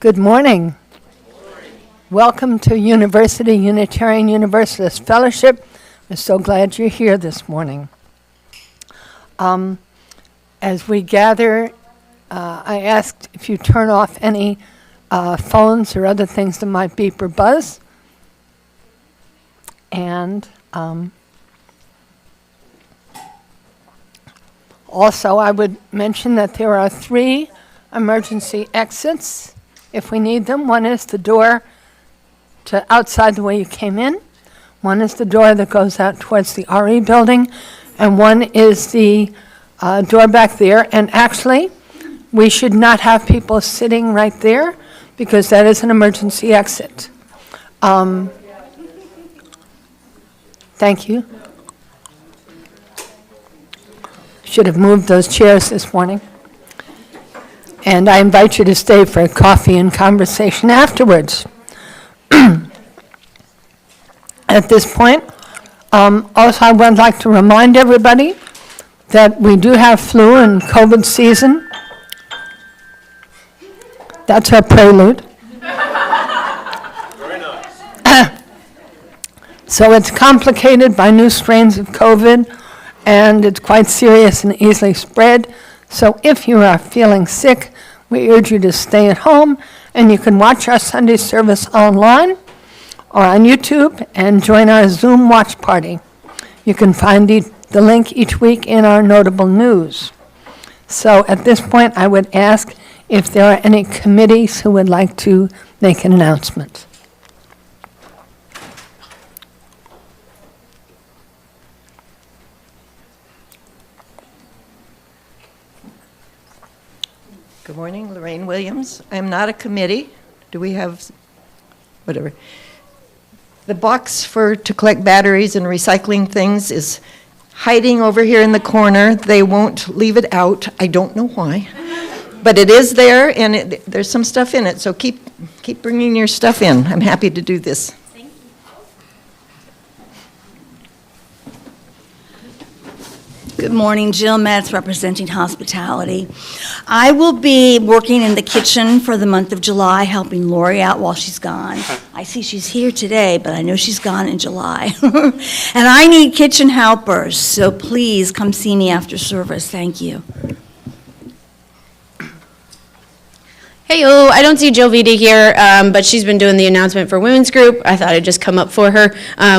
Good morning. Welcome to University Unitarian Universalist Fellowship. We're so glad you're here this morning. As we gather, I asked if you turn off any phones or other things that might beep or buzz. And also I would mention that there are 3 emergency exits if we need them. One is the door to outside the way you came in. One is the door that goes out towards the RE building. And one is the door back there. And actually, we should not have people sitting right there because that is an emergency exit. Thank you. Should have moved those chairs this morning. And I invite you to stay for coffee and conversation afterwards. At this point, also I would like to remind everybody that we do have flu and COVID season. That's our prelude. Very nice. So it's complicated by new strains of COVID, and it's quite serious and easily spread. So if you are feeling sick, we urge you to stay at home, and you can watch our Sunday service online or on YouTube and join our Zoom watch party. You can find the link each week in our notable news. So at this point, I would ask if there are any committees who would like to make an announcement. Good morning, Lorraine Williams. I'm not a committee. Do we have, whatever. The box to collect batteries and recycling things is hiding over here in the corner. They won't leave it out. I don't know why. But it is there, and there's some stuff in it, so keep bringing your stuff in. I'm happy to do this. Good morning, Jill Metz, representing Hospitality. I will be working in the kitchen for the month of July, helping Lori out while she's gone. I see she's here today, but I know she's gone in July. And I need kitchen helpers, so please come see me after service. Thank you. Hey-o, I don't see Jovita here, but she's been doing the announcement for women's group. I thought I'd just come up for her.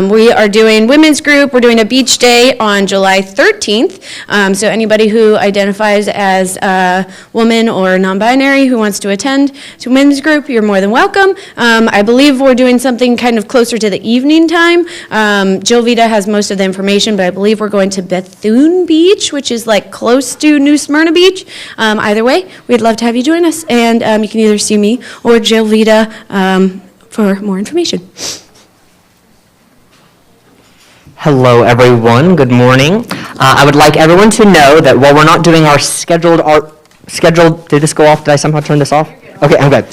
We are doing women's group. We're doing a beach day on July 13th. So anybody who identifies as a woman or non-binary who wants to attend to women's group, you're more than welcome. I believe we're doing something kind of closer to the evening time. Jovita has most of the information, but I believe we're going to Bethune Beach, which is like close to New Smyrna Beach. Either way, we'd love to have you join us. And you can either see me or Jovita for more information. Hello, everyone. Good morning. I would like everyone to know that while we're not doing our scheduled, did this go off? Did I somehow turn this off? Okay, I'm good.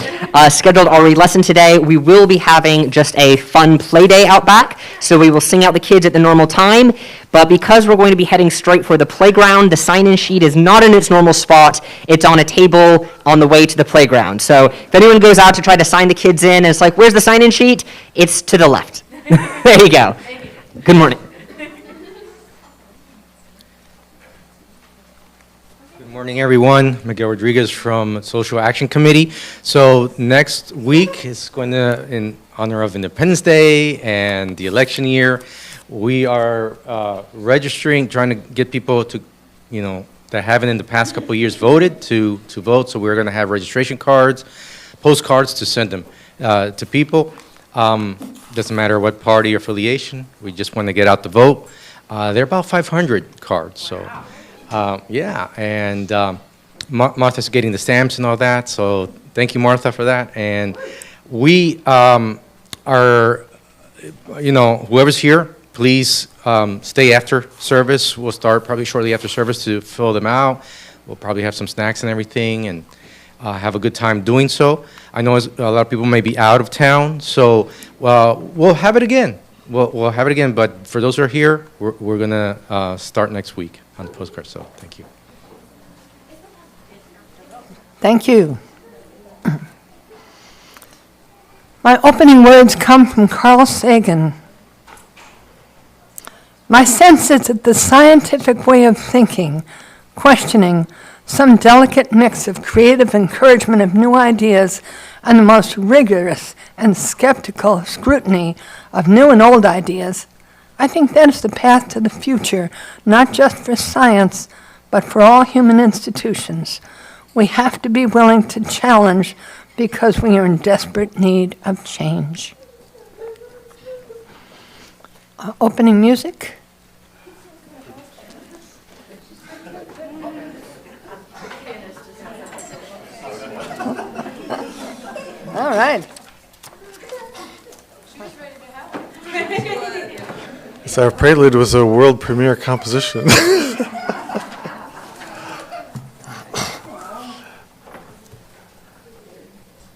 Scheduled RE lesson today, we will be having just a fun play day out back. So we will sing out the kids at the normal time. But because we're going to be heading straight for the playground, the sign-in sheet is not in its normal spot. It's on a table on the way to the playground. So if anyone goes out to try to sign the kids in and it's like, where's the sign-in sheet? It's to the left. There you go. Good morning. Good morning, everyone. Miguel Rodriguez from Social Action Committee. So next week is going to, in honor of Independence Day and the election year, we are registering, trying to get people to, that haven't in the past couple of years voted to vote. So we're going to have registration cards, postcards to send them to people. Doesn't matter what party or affiliation. We just want to get out the vote. There are about 500 cards. So, yeah, and Martha's getting the stamps and all that. So thank you, Martha, for that. And we are, whoever's here, please stay after service. We'll start probably shortly after service to fill them out. We'll probably have some snacks and everything and have a good time doing so. I know a lot of people may be out of town, so we'll have it again. We'll have it again, but for those who are here, we're going to start next week on the postcard, so thank you. Thank you. My opening words come from Carl Sagan. My sense is that the scientific way of thinking, questioning, some delicate mix of creative encouragement of new ideas and the most rigorous and skeptical scrutiny of new and old ideas, I think that is the path to the future, not just for science, but for all human institutions. We have to be willing to challenge because we are in desperate need of change. Opening music. All right. So our prelude was a world premiere composition.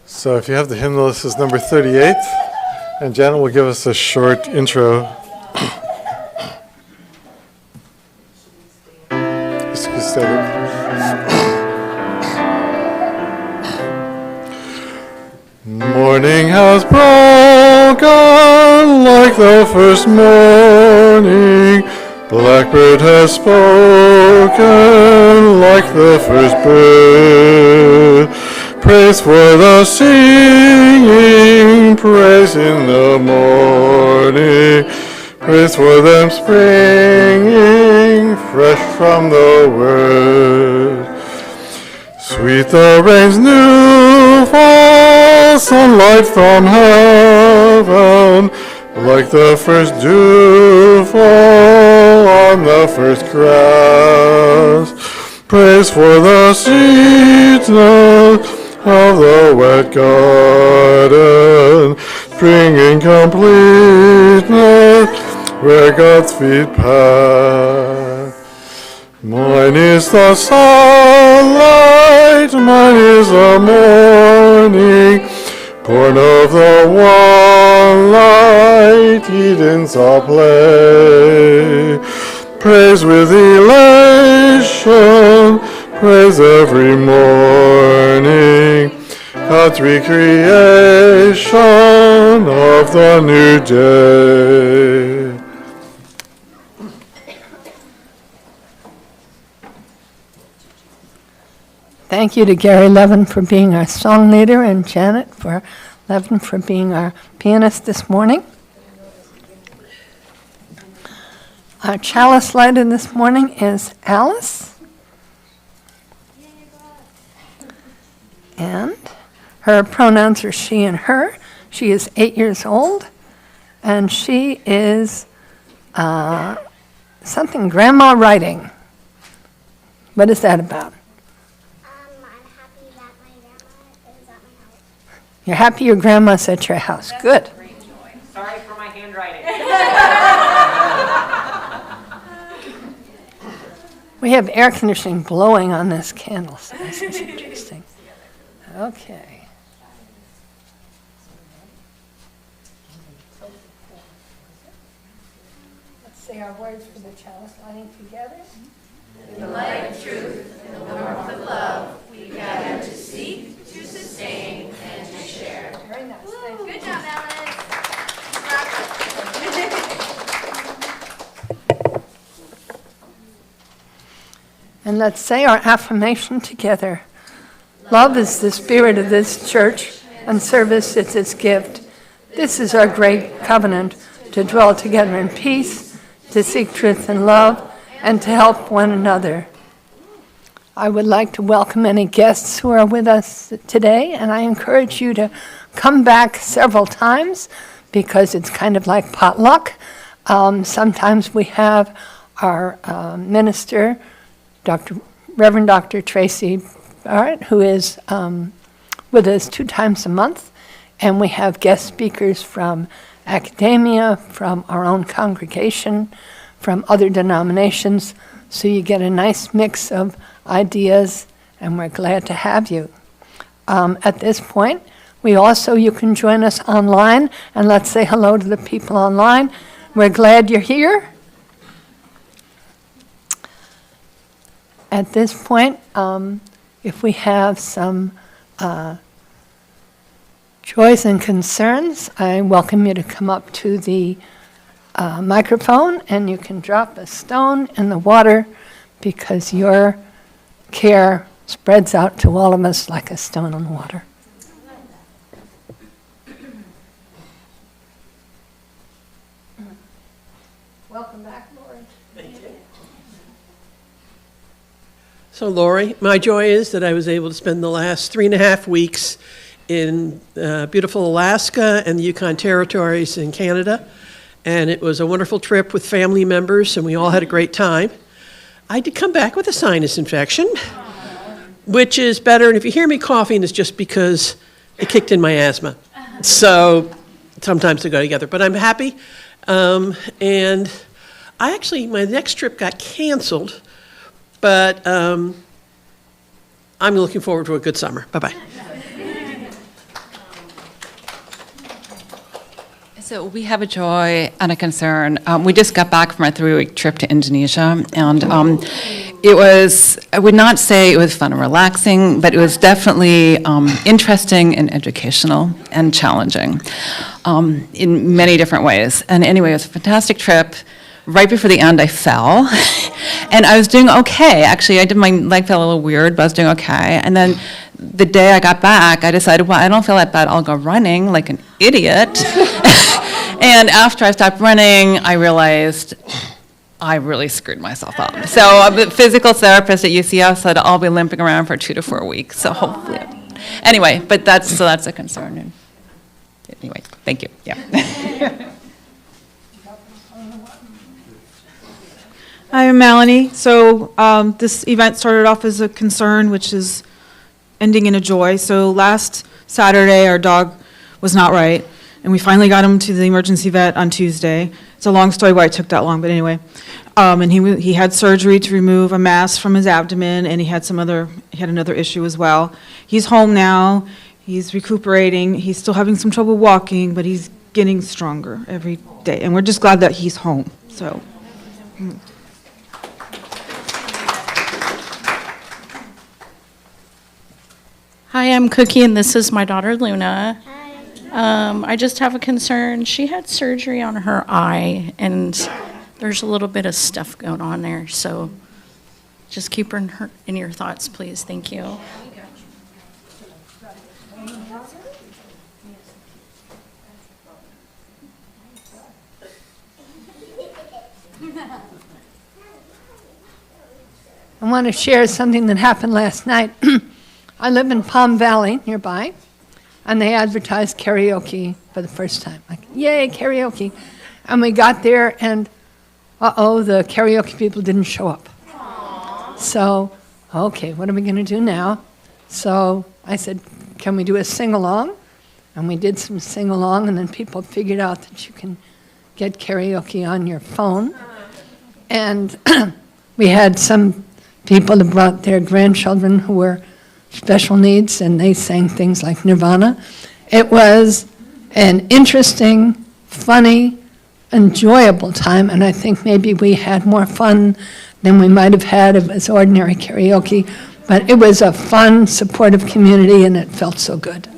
So if you have the hymnal, this is number 38, and Janet will give us a short intro. Just to stay there. Morning has broken like the first morning. Blackbird has spoken like the first bird. Praise for the singing, praise in the morning. Praise for them springing fresh from the word. Sweet the rain's new fall, sunlight from heaven, like the first dew fall on the first grass. Praise for the sweetness of the wet garden, bringing completeness where God's feet pass. Mine is the sunlight, mine is the morning, born of the one light, Eden's all play. Praise with elation, praise every morning, God's recreation of the new day. Thank you to Gary Levin for being our song leader and Janet Levin for being our pianist this morning. Our chalice lighter this morning is Alice. And her pronouns are she and her. She is 8 years old, and she is something grandma writing. What is that about? You're happy your grandma's at your house. Good. Sorry for my handwriting. We have air conditioning blowing on this candle, so this is interesting. Okay. Let's say our words for the chalice lighting together. In the light of truth, in the warmth of love, we gather to seek, to sustain, and to share. Very nice. Thank you. Good job, Alice. And let's say our affirmation together. Love is the spirit of this church, and service is its gift. This is our great covenant, to dwell together in peace, to seek truth and love, and to help one another. I would like to welcome any guests who are with us today, and I encourage you to come back several times because it's kind of like potluck. Sometimes we have our minister, Reverend Dr. Tracy Barrett, who is with us 2 times a month, and we have guest speakers from academia, from our own congregation, from other denominations, so you get a nice mix of ideas, and we're glad to have you. At this point, you can join us online, and let's say hello to the people online. We're glad you're here. At this point, if we have some Joys and concerns, I welcome you to come up to the microphone, and you can drop a stone in the water because your care spreads out to all of us like a stone in the water. Welcome back, Lori. So Lori, my joy is that I was able to spend the last 3.5 weeks in beautiful Alaska and the Yukon Territories in Canada. And it was a wonderful trip with family members, and we all had a great time. I did come back with a sinus infection, which is better. And if you hear me coughing, it's just because it kicked in my asthma. So sometimes they go together. But I'm happy. And my next trip got canceled. But I'm looking forward to a good summer. Bye-bye. So we have a joy and a concern. We just got back from a 3-week trip to Indonesia, and it was, I would not say it was fun and relaxing, but it was definitely interesting and educational and challenging in many different ways. And anyway, it was a fantastic trip. Right before the end, I fell, and I was doing okay. Actually, my leg felt a little weird, but I was doing okay. And then the day I got back, I decided, well, I don't feel that bad. I'll go running like an idiot. And after I stopped running, I realized I really screwed myself up. So the physical therapist at UCF said I'll be limping around for 2 to 4 weeks. So hopefully, anyway, but that's a concern. And anyway, thank you. Yeah. Hi, I'm Melanie. So this event started off as a concern, which is ending in a joy. So last Saturday, our dog was not right, and we finally got him to the emergency vet on Tuesday. It's a long story why it took that long, but anyway. And he had surgery to remove a mass from his abdomen, and he had another issue as well. He's home now. He's recuperating. He's still having some trouble walking, but he's getting stronger every day, and we're just glad that he's home. So. Hi, I'm Cookie, and this is my daughter, Luna. Hi. I just have a concern. She had surgery on her eye, and there's a little bit of stuff going on there, so just keep her in your thoughts, please. Thank you. I want to share something that happened last night. I live in Palm Valley, nearby, and they advertised karaoke for the first time. Like, yay, karaoke. And we got there, and the karaoke people didn't show up. Aww. So, okay, what are we going to do now? So I said, can we do a sing-along? And we did some sing-along, and then people figured out that you can get karaoke on your phone. And we had some people that brought their grandchildren who were special needs, and they sang things like Nirvana. It was an interesting, funny, enjoyable time, and I think maybe we had more fun than we might have had if it was ordinary karaoke, but it was a fun, supportive community, and it felt so good.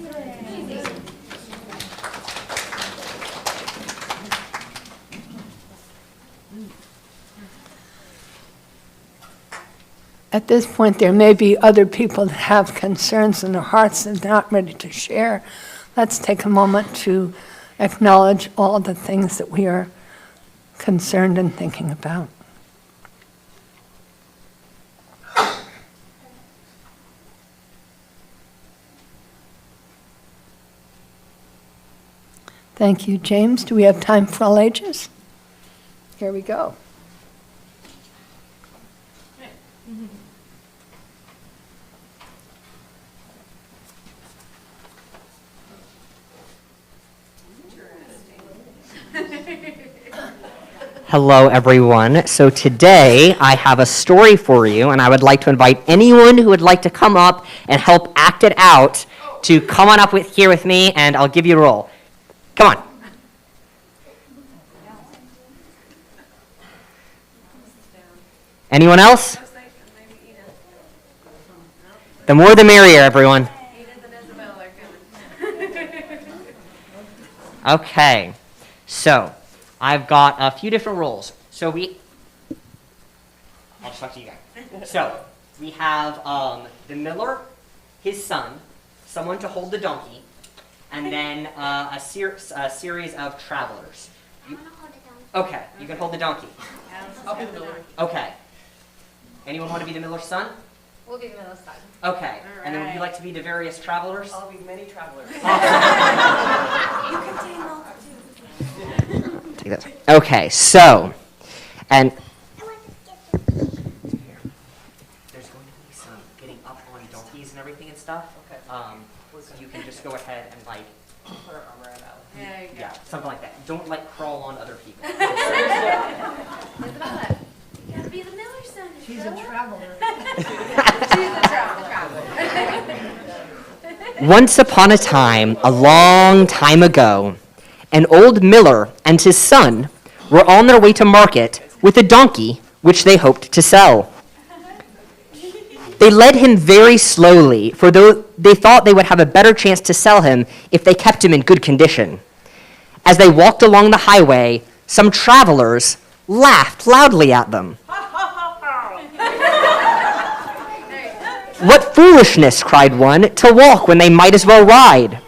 At this point, there may be other people that have concerns in their hearts and they're not ready to share. Let's take a moment to acknowledge all the things that we are concerned and thinking about. Thank you, James. Do we have time for all ages? Here we go. Hello, everyone. So today I have a story for you, and I would like to invite anyone who would like to come up and help act it out to come on up here with me, and I'll give you a role. Come on. Anyone else? The more the merrier, everyone. Okay, so I've got a few different roles. I'll just talk to you guys. So we have the miller, his son, someone to hold the donkey, and then a series of travelers. Okay, you can hold the donkey. I'll be the miller. Okay. Anyone want to be the miller's son? We'll be the miller's son. Okay. And then would you like to be the various travelers? I'll be many travelers. Take that. Okay, so, and there's going to be some getting up on donkeys and everything and stuff. Okay. So you can just go ahead and like Put our armor out. yeah, something like that. Don't like crawl on other people. Isabella, you gotta be the miller's son. She's a traveler. She's a traveler. Once upon a time, a long time ago, an old miller and his son were on their way to market with a donkey which they hoped to sell. They led him very slowly, for though they thought they would have a better chance to sell him if they kept him in good condition. As they walked along the highway, some travelers laughed loudly at them. "What foolishness," cried one, "to walk when they might as well ride."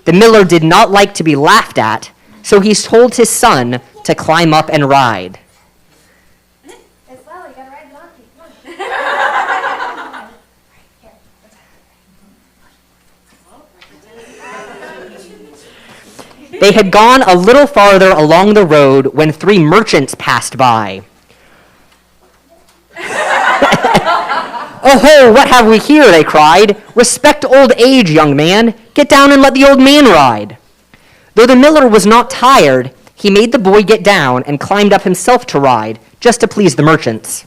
The miller did not like to be laughed at, so he told his son to climb up and ride. Isabella, you gotta ride the donkey. Come on. They had gone a little farther along the road when 3 merchants passed by. "Oh-ho, what have we here?" they cried. "Respect old age, young man. Get down and let the old man ride." Though the miller was not tired, he made the boy get down and climbed up himself to ride, just to please the merchants.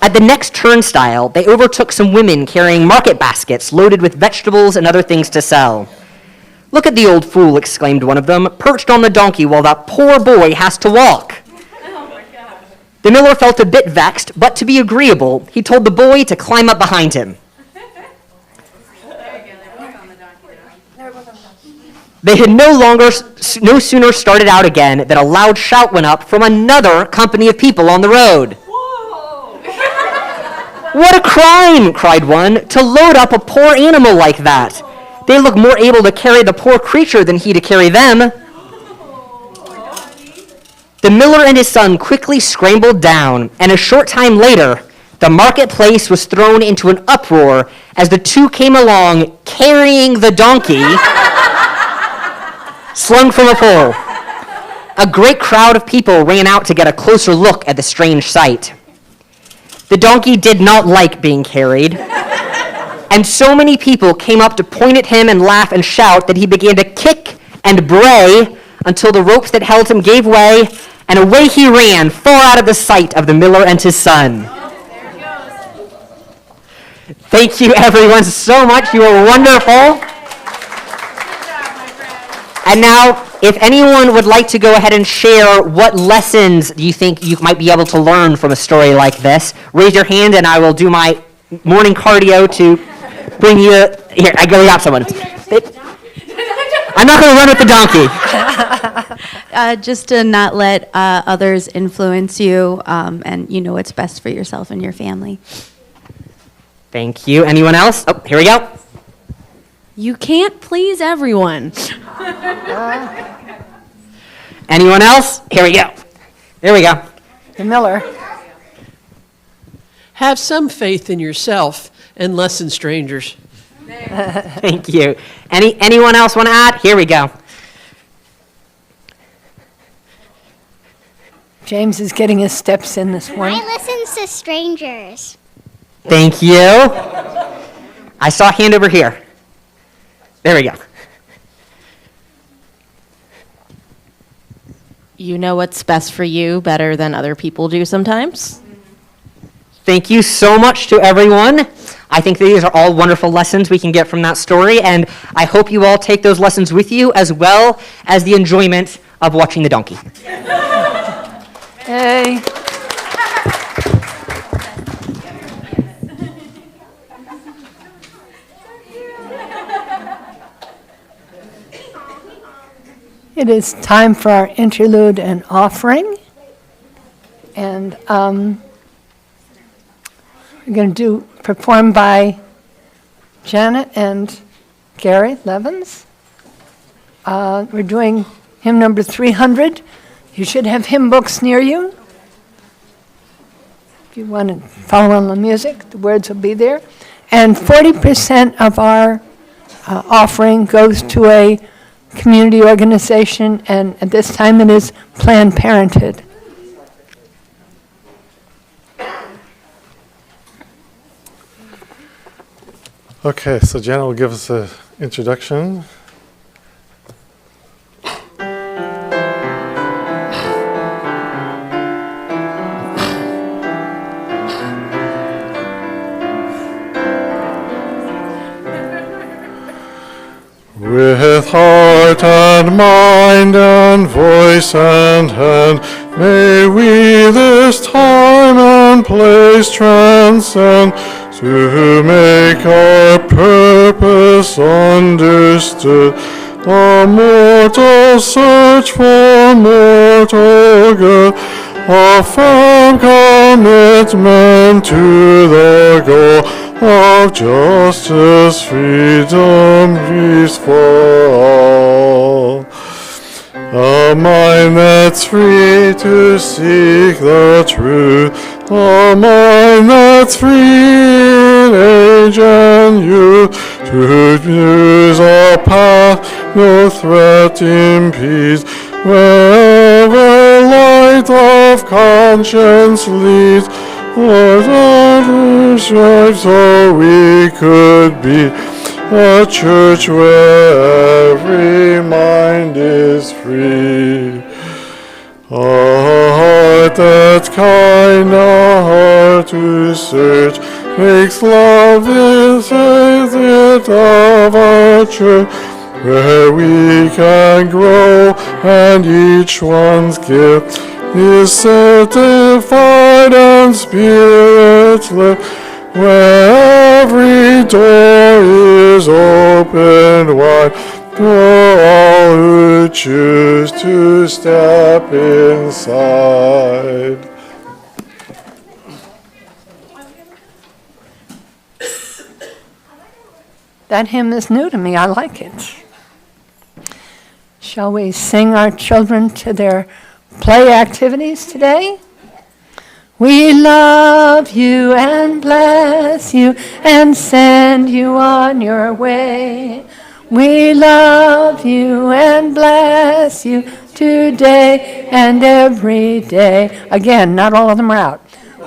At the next turnstile, they overtook some women carrying market baskets loaded with vegetables and other things to sell. "Look at the old fool," exclaimed one of them, "perched on the donkey while that poor boy has to walk." The miller felt a bit vexed, but to be agreeable, he told the boy to climb up behind him. They had no sooner started out again than a loud shout went up from another company of people on the road. "What a crime," cried one, "to load up a poor animal like that. They look more able to carry the poor creature than he to carry them." The miller and his son quickly scrambled down, and a short time later, the marketplace was thrown into an uproar as the two came along carrying the donkey slung from a pole. A great crowd of people ran out to get a closer look at the strange sight. The donkey did not like being carried, and so many people came up to point at him and laugh and shout that he began to kick and bray until the ropes that held him gave way, and away he ran, far out of the sight of the miller and his son. Thank you, everyone, so much. You are wonderful. And now, if anyone would like to go ahead and share what lessons you think you might be able to learn from a story like this, raise your hand and I will do my morning cardio to bring you... Here, I got someone. I'm not going to run with the donkey. Just to not let others influence you, and you know what's best for yourself and your family. Thank you. Anyone else? Oh, here we go. You can't please everyone. Anyone else? Here we go. There we go. The miller. Have some faith in yourself and less in strangers. Thank you. Anyone else want to add? Here we go. James is getting his steps in this morning. I listen to strangers. Thank you. I saw a hand over here. There we go. You know what's best for you better than other people do sometimes. Thank you so much to everyone. I think these are all wonderful lessons we can get from that story, and I hope you all take those lessons with you as well as the enjoyment of watching the donkey. Hey. It is time for our interlude and offering. And we're going to performed by Janet and Gary Levins. We're doing hymn number 300. You should have hymn books near you. If you want to follow on the music, the words will be there. And 40% of our offering goes to a community organization, and at this time it is Planned Parenthood. Okay, so Janet will give us an introduction. With heart and mind and voice and hand, may we this time and place transcend, to make our purpose understood. A mortal search for mortal good, a firm commitment to the goal of justice, freedom, peace for all. A mind that's free to seek the truth, a mind that's free in age and youth, to choose a path no threat impedes, wherever light of conscience leads. Whatever strive so we could be a church where every mind is free. A heart that's kind, a heart to search, makes love is it of a church, where we can grow and each one's gift is certified and spirits lift, where every door is opened wide for all who choose to step inside. That hymn is new to me. I like it. Shall we sing our children to their play activities today? We love you and bless you and send you on your way. We love you and bless you today and every day. Again, not all of them are out.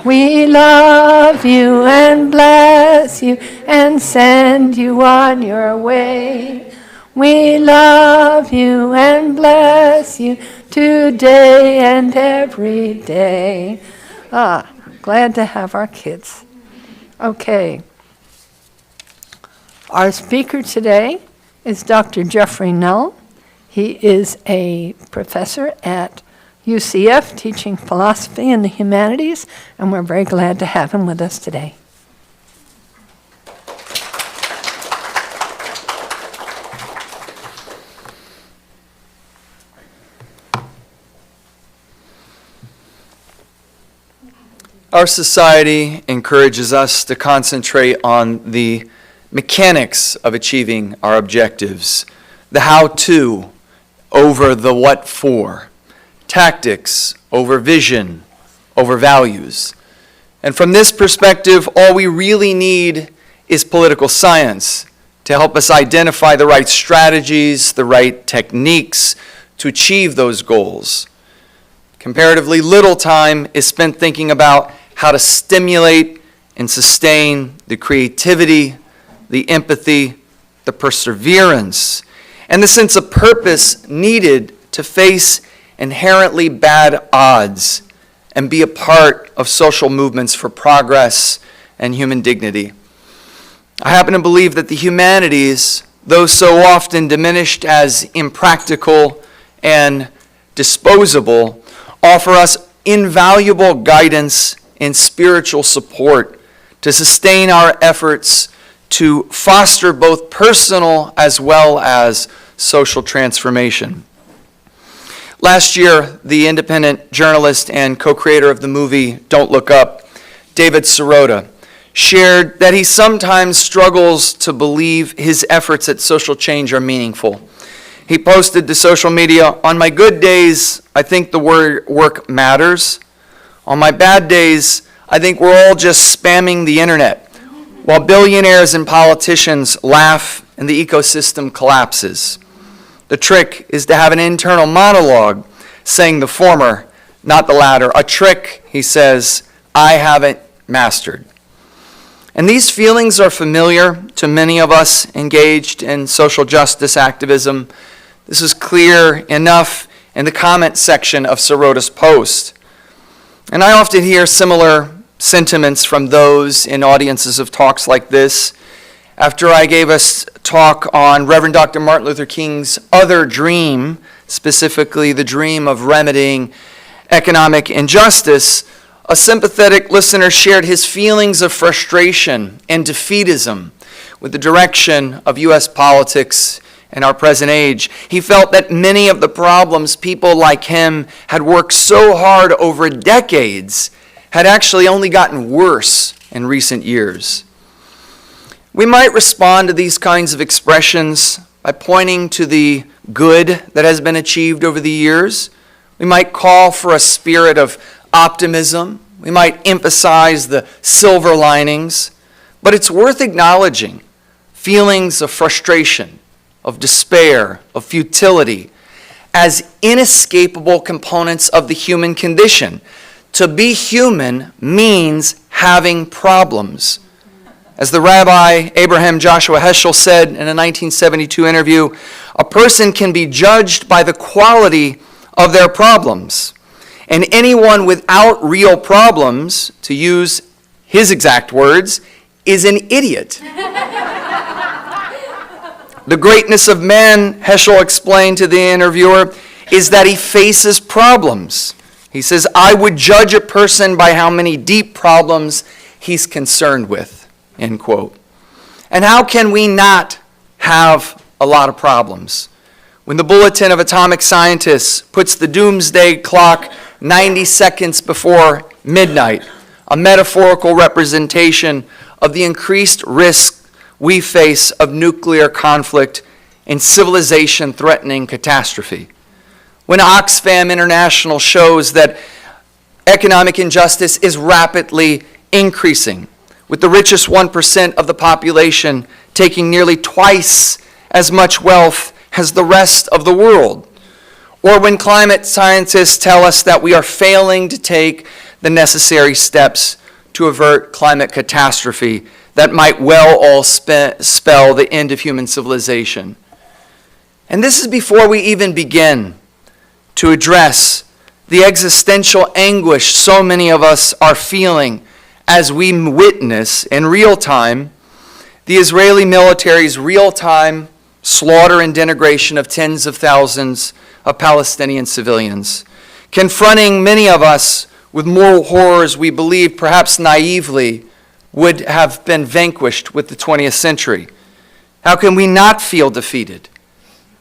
We love you and bless you and send you on your way. We love you and bless you today and every day. Glad to have our kids. Okay. Our speaker today is Dr. Jeffrey Nall. He is a professor at UCF teaching philosophy and the humanities, and we're very glad to have him with us today. Our society encourages us to concentrate on the mechanics of achieving our objectives, the how-to over the what-for, tactics over vision, over values. And from this perspective, all we really need is political science to help us identify the right strategies, the right techniques to achieve those goals. Comparatively little time is spent thinking about how to stimulate and sustain the creativity, the empathy, the perseverance, and the sense of purpose needed to face inherently bad odds and be a part of social movements for progress and human dignity. I happen to believe that the humanities, though so often diminished as impractical and disposable, offer us invaluable guidance and spiritual support to sustain our efforts to foster both personal as well as social transformation. Last year, the independent journalist and co-creator of the movie Don't Look Up, David Sirota, shared that he sometimes struggles to believe his efforts at social change are meaningful. He posted to social media, "On my good days, I think the word work matters. On my bad days, I think we're all just spamming the internet, while billionaires and politicians laugh and the ecosystem collapses. The trick is to have an internal monologue saying the former, not the latter. A trick," he says, "I haven't mastered." And these feelings are familiar to many of us engaged in social justice activism. This is clear enough in the comment section of Sirota's post. And I often hear similar sentiments from those in audiences of talks like this. After I gave a talk on Reverend Dr. Martin Luther King's other dream, specifically the dream of remedying economic injustice, a sympathetic listener shared his feelings of frustration and defeatism with the direction of U.S. politics in our present age. He felt that many of the problems people like him had worked so hard over decades had actually only gotten worse in recent years. We might respond to these kinds of expressions by pointing to the good that has been achieved over the years. We might call for a spirit of optimism. We might emphasize the silver linings. But it's worth acknowledging feelings of frustration, of despair, of futility as inescapable components of the human condition. To be human means having problems. As the Rabbi Abraham Joshua Heschel said in a 1972 interview, a person can be judged by the quality of their problems. And anyone without real problems, to use his exact words, is an idiot. The greatness of man, Heschel explained to the interviewer, is that he faces problems. He says, "I would judge a person by how many deep problems he's concerned with." End quote. And how can we not have a lot of problems? When the Bulletin of Atomic Scientists puts the doomsday clock 90 seconds before midnight, a metaphorical representation of the increased risk we face of nuclear conflict and civilization-threatening catastrophe. When Oxfam International shows that economic injustice is rapidly increasing, with the richest 1% of the population taking nearly twice as much wealth as the rest of the world. Or when climate scientists tell us that we are failing to take the necessary steps to avert climate catastrophe that might well all spell the end of human civilization. And this is before we even begin to address the existential anguish so many of us are feeling as we witness in real time the Israeli military's real-time slaughter and denigration of tens of thousands of Palestinian civilians, confronting many of us with moral horrors we believe, perhaps naively, would have been vanquished with the 20th century. How can we not feel defeated?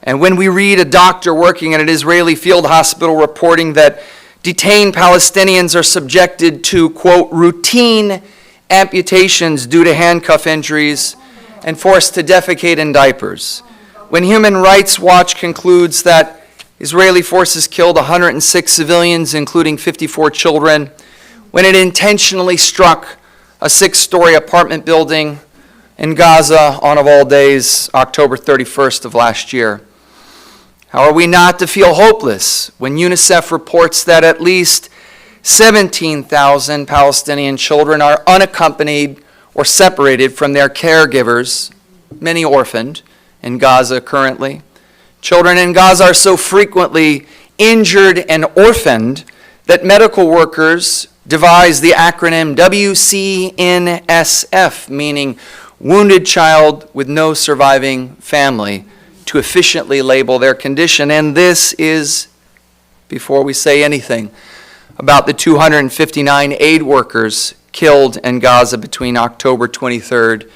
And when we read a doctor working at an Israeli field hospital reporting that detained Palestinians are subjected to, quote, routine amputations due to handcuff injuries and forced to defecate in diapers. When Human Rights Watch concludes that Israeli forces killed 106 civilians, including 54 children, when it intentionally struck a 6-story apartment building in Gaza on, of all days, October 31st of last year. How are we not to feel hopeless when UNICEF reports that at least 17,000 Palestinian children are unaccompanied or separated from their caregivers, many orphaned, in Gaza currently? Children in Gaza are so frequently injured and orphaned that medical workers devised the acronym WCNSF, meaning Wounded Child with No Surviving Family, to efficiently label their condition. And this is before we say anything about the 259 aid workers killed in Gaza between October 23rd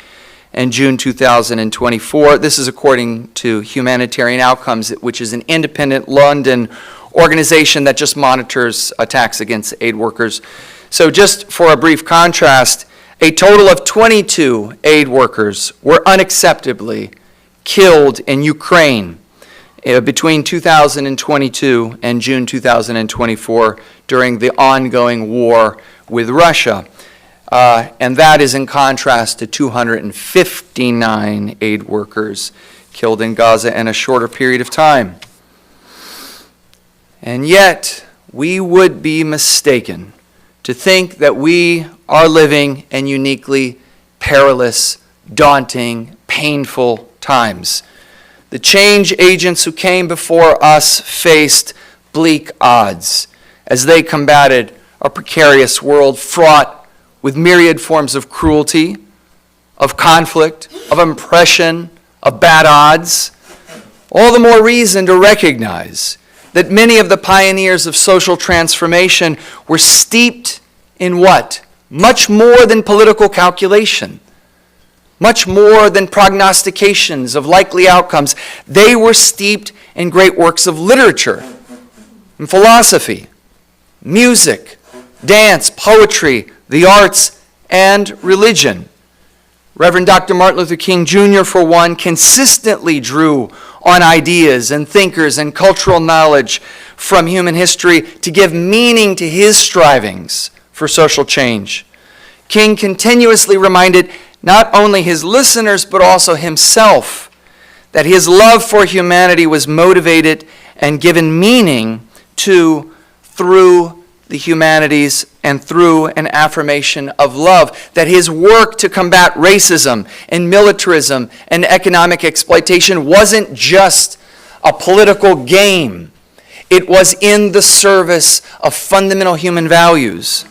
and June 2024. This is according to Humanitarian Outcomes, which is an independent London organization that just monitors attacks against aid workers. So just for a brief contrast, a total of 22 aid workers were unacceptably killed in Ukraine between 2022 and June 2024 during the ongoing war with Russia. And that is in contrast to 259 aid workers killed in Gaza in a shorter period of time. And yet, we would be mistaken to think that we are living in uniquely perilous, daunting, painful times. The change agents who came before us faced bleak odds as they combated a precarious world fraught with myriad forms of cruelty, of conflict, of oppression, of bad odds. All the more reason to recognize that many of the pioneers of social transformation were steeped in what? Much more than political calculation, much more than prognostications of likely outcomes. They were steeped in great works of literature and philosophy, music, dance, poetry, the arts, and religion. Reverend Dr. Martin Luther King Jr., for one, consistently drew on ideas and thinkers and cultural knowledge from human history to give meaning to his strivings for social change. King continuously reminded not only his listeners but also himself that his love for humanity was motivated and given meaning to through the humanities and through an affirmation of love, that his work to combat racism and militarism and economic exploitation wasn't just a political game. It was in the service of fundamental human values.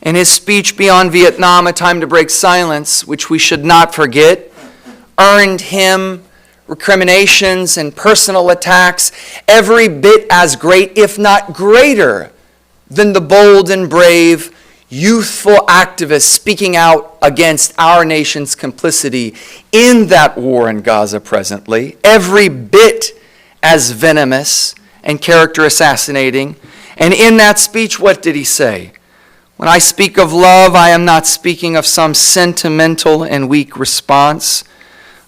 In his speech Beyond Vietnam, A Time to Break Silence, which we should not forget, earned him recriminations and personal attacks every bit as great, if not greater, than the bold and brave, youthful activists speaking out against our nation's complicity in that war in Gaza presently, every bit as venomous and character assassinating. And in that speech, what did he say? When I speak of love, I am not speaking of some sentimental and weak response.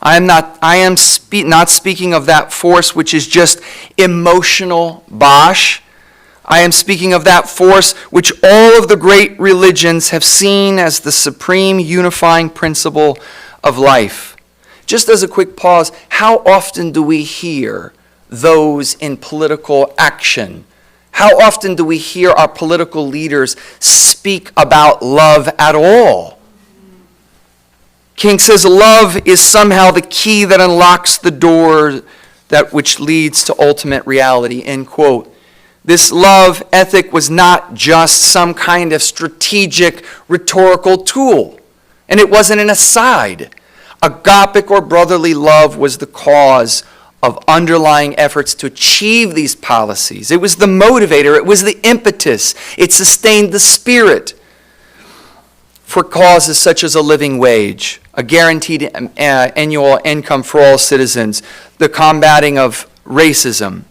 I am not speaking of that force which is just emotional bosh. I am speaking of that force which all of the great religions have seen as the supreme unifying principle of life. Just as a quick pause, how often do we hear those in political action? How often do we hear our political leaders speak about love at all? King says love is somehow the key that unlocks the door that which leads to ultimate reality, end quote. This love ethic was not just some kind of strategic rhetorical tool, and it wasn't an aside. Agapic or brotherly love was the cause of underlying efforts to achieve these policies. It was the motivator, it was the impetus, it sustained the spirit for causes such as a living wage, a guaranteed annual income for all citizens, the combating of racism.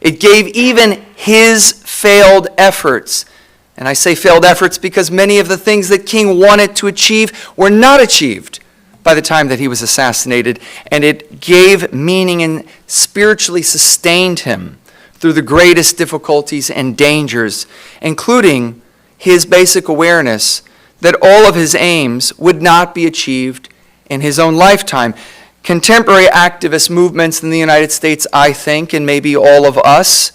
It gave even his failed efforts, and I say failed efforts because many of the things that King wanted to achieve were not achieved by the time that he was assassinated, and it gave meaning and spiritually sustained him through the greatest difficulties and dangers, including his basic awareness that all of his aims would not be achieved in his own lifetime. Contemporary activist movements in the United States, I think, and maybe all of us,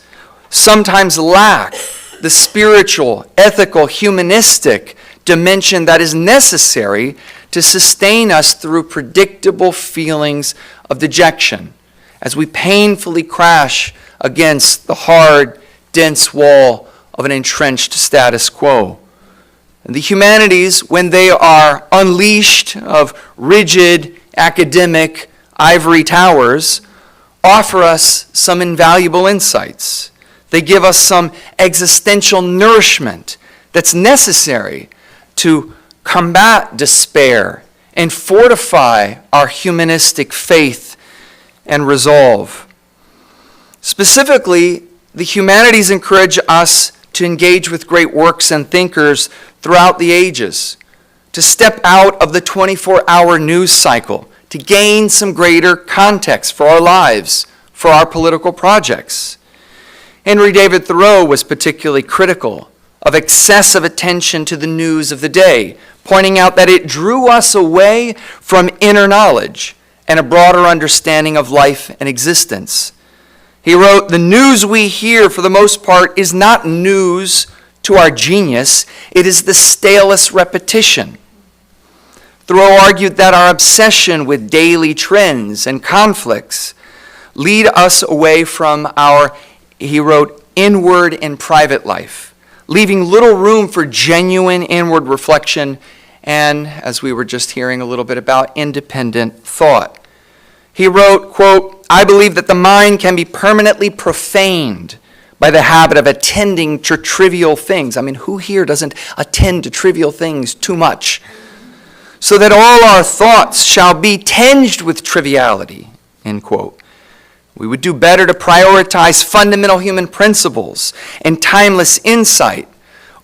sometimes lack the spiritual, ethical, humanistic dimension that is necessary to sustain us through predictable feelings of dejection as we painfully crash against the hard, dense wall of an entrenched status quo. And the humanities, when they are unleashed of rigid, academic ivory towers, offer us some invaluable insights. They give us some existential nourishment that's necessary to combat despair and fortify our humanistic faith and resolve. Specifically, the humanities encourage us to engage with great works and thinkers throughout the ages, to step out of the 24-hour news cycle, to gain some greater context for our lives, for our political projects. Henry David Thoreau was particularly critical of excessive attention to the news of the day, pointing out that it drew us away from inner knowledge and a broader understanding of life and existence. He wrote, "The news we hear, for the most part, is not news to our genius. It is the stalest repetition." Thoreau argued that our obsession with daily trends and conflicts lead us away from our, he wrote, inward and private life, leaving little room for genuine inward reflection and, as we were just hearing a little bit about, independent thought. He wrote, quote, "I believe that the mind can be permanently profaned by the habit of attending to trivial things." I mean, who here doesn't attend to trivial things too much? "So that all our thoughts shall be tinged with triviality," end quote. We would do better to prioritize fundamental human principles and timeless insight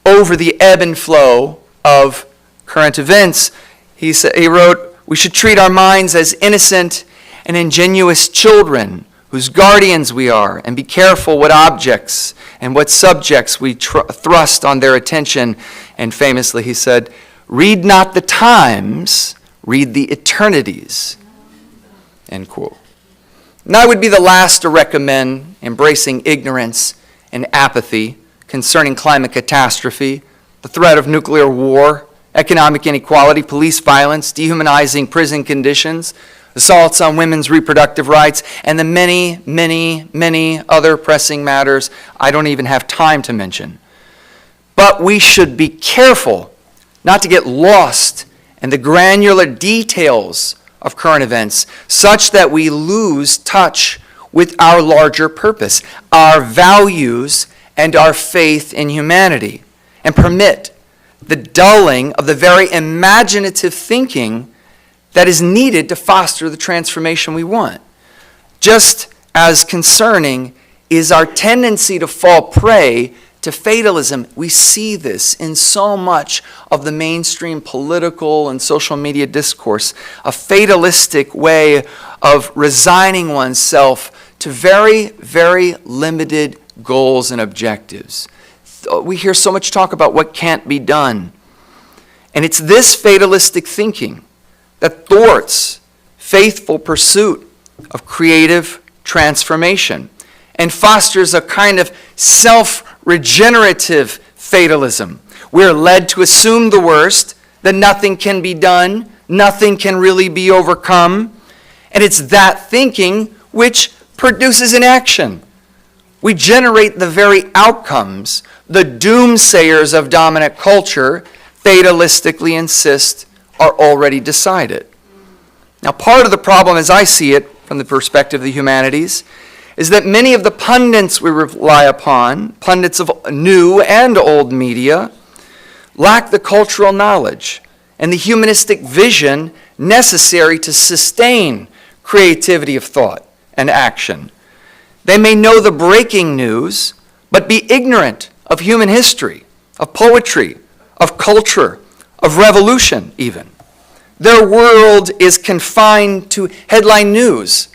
over the ebb and flow of current events. He wrote, "We should treat our minds as innocent and ingenuous children whose guardians we are, and be careful what objects and what subjects we thrust on their attention." And famously he said, "Read not the times, read the eternities," end quote. And I would be the last to recommend embracing ignorance and apathy concerning climate catastrophe, the threat of nuclear war, economic inequality, police violence, dehumanizing prison conditions, assaults on women's reproductive rights, and the many, many, many other pressing matters I don't even have time to mention. But we should be careful not to get lost in the granular details of current events, such that we lose touch with our larger purpose, our values, and our faith in humanity, and permit the dulling of the very imaginative thinking that is needed to foster the transformation we want. Just as concerning is our tendency to fall prey to fatalism. We see this in so much of the mainstream political and social media discourse, a fatalistic way of resigning oneself to very, very limited goals and objectives. We hear so much talk about what can't be done. And it's this fatalistic thinking that thwarts faithful pursuit of creative transformation and fosters a kind of self-regenerative fatalism. We're led to assume the worst, that nothing can be done, nothing can really be overcome, and it's that thinking which produces inaction. We generate the very outcomes the doomsayers of dominant culture fatalistically insist are already decided. Now, part of the problem, as I see it from the perspective of the humanities, is that many of the pundits we rely upon, pundits of new and old media, lack the cultural knowledge and the humanistic vision necessary to sustain creativity of thought and action. They may know the breaking news, but be ignorant of human history, of poetry, of culture, of revolution even. Their world is confined to headline news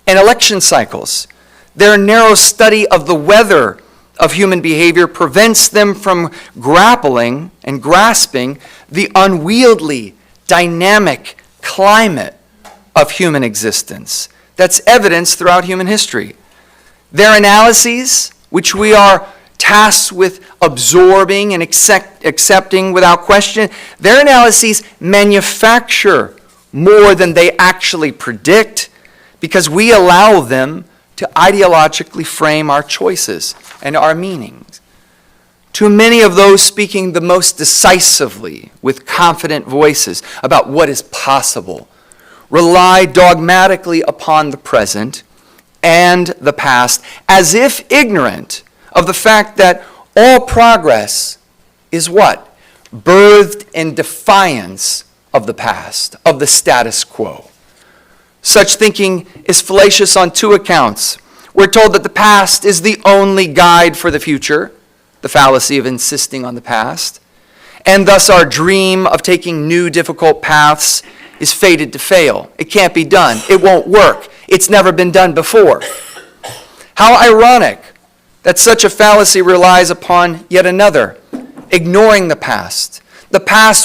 and election cycles. Their narrow study of the weather of human behavior prevents them from grappling and grasping the unwieldy, dynamic climate of human existence that's evidenced throughout human history. Their analyses, which we are tasked with absorbing and accepting without question, their analyses manufacture more than they actually predict because we allow them to ideologically frame our choices and our meanings. Too many of those speaking the most decisively with confident voices about what is possible rely dogmatically upon the present and the past, as if ignorant of the fact that all progress is what? Birthed in defiance of the past, of the status quo. Such thinking is fallacious on two accounts. We're told that the past is the only guide for the future, the fallacy of insisting on the past, and thus our dream of taking new difficult paths is fated to fail. It can't be done. It won't work. It's never been done before. How ironic that such a fallacy relies upon yet another, ignoring the past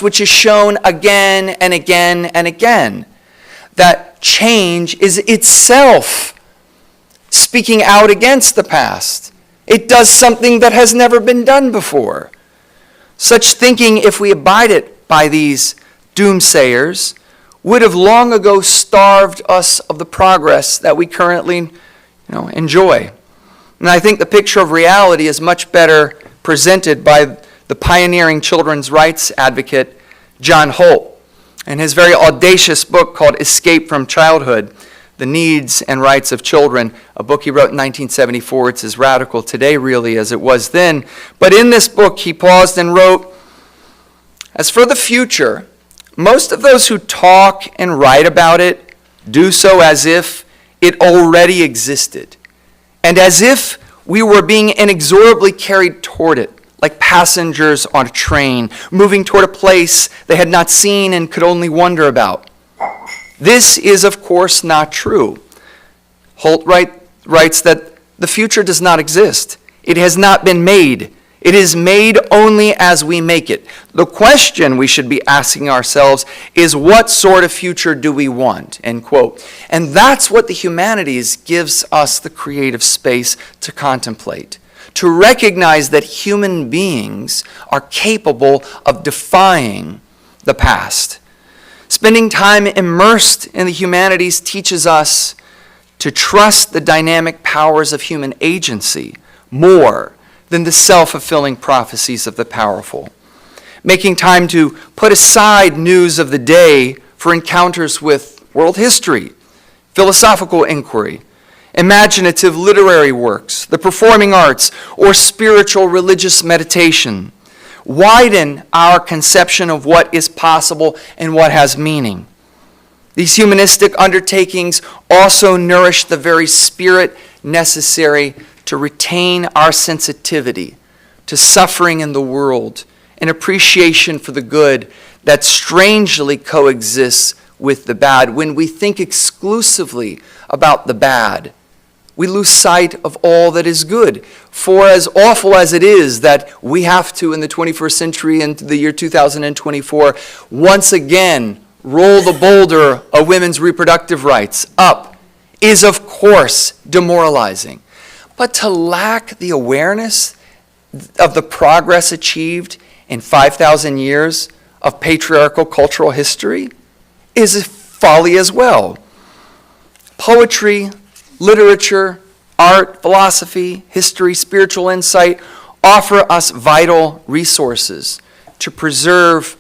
which is shown again and again and again, that change is itself speaking out against the past. It does something that has never been done before. Such thinking, if we abided by these doomsayers, would have long ago starved us of the progress that we currently enjoy. And I think the picture of reality is much better presented by the pioneering children's rights advocate, John Holt, in his very audacious book called Escape from Childhood, The Needs and Rights of Children, a book he wrote in 1974. It's as radical today, really, as it was then. But in this book, he paused and wrote, "As for the future, most of those who talk and write about it do so as if it already existed, and as if we were being inexorably carried toward it, like passengers on a train, moving toward a place they had not seen and could only wonder about. This is, of course, not true." Holt writes that the future does not exist. It has not been made. It is made only as we make it. The question we should be asking ourselves is, what sort of future do we want? End quote. And that's what the humanities gives us the creative space to contemplate, to recognize that human beings are capable of defying the past. Spending time immersed in the humanities teaches us to trust the dynamic powers of human agency more than the self-fulfilling prophecies of the powerful. Making time to put aside news of the day for encounters with world history, philosophical inquiry, imaginative literary works, the performing arts, or spiritual religious meditation widen our conception of what is possible and what has meaning. These humanistic undertakings also nourish the very spirit necessary to retain our sensitivity to suffering in the world and appreciation for the good that strangely coexists with the bad. When we think exclusively about the bad, we lose sight of all that is good. For as awful as it is that we have to, in the 21st century and the year 2024, once again roll the boulder of women's reproductive rights up, is of course demoralizing. But to lack the awareness of the progress achieved in 5,000 years of patriarchal cultural history is a folly as well. Poetry, literature, art, philosophy, history, spiritual insight offer us vital resources to preserve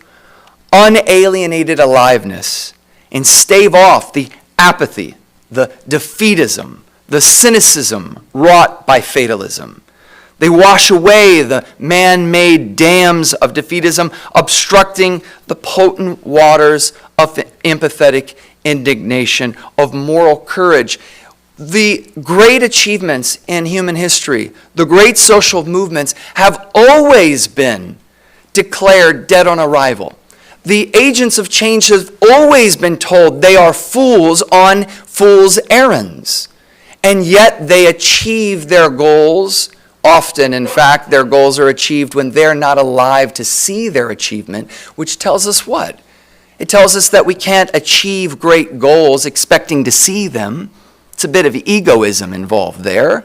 unalienated aliveness and stave off the apathy, the defeatism, the cynicism wrought by fatalism. They wash away the man-made dams of defeatism, obstructing the potent waters of empathetic indignation, of moral courage. The great achievements in human history, the great social movements, have always been declared dead on arrival. The agents of change have always been told they are fools on fool's errands. And yet they achieve their goals. Often, in fact, their goals are achieved when they're not alive to see their achievement, which tells us what? It tells us that we can't achieve great goals expecting to see them. It's a bit of egoism involved there.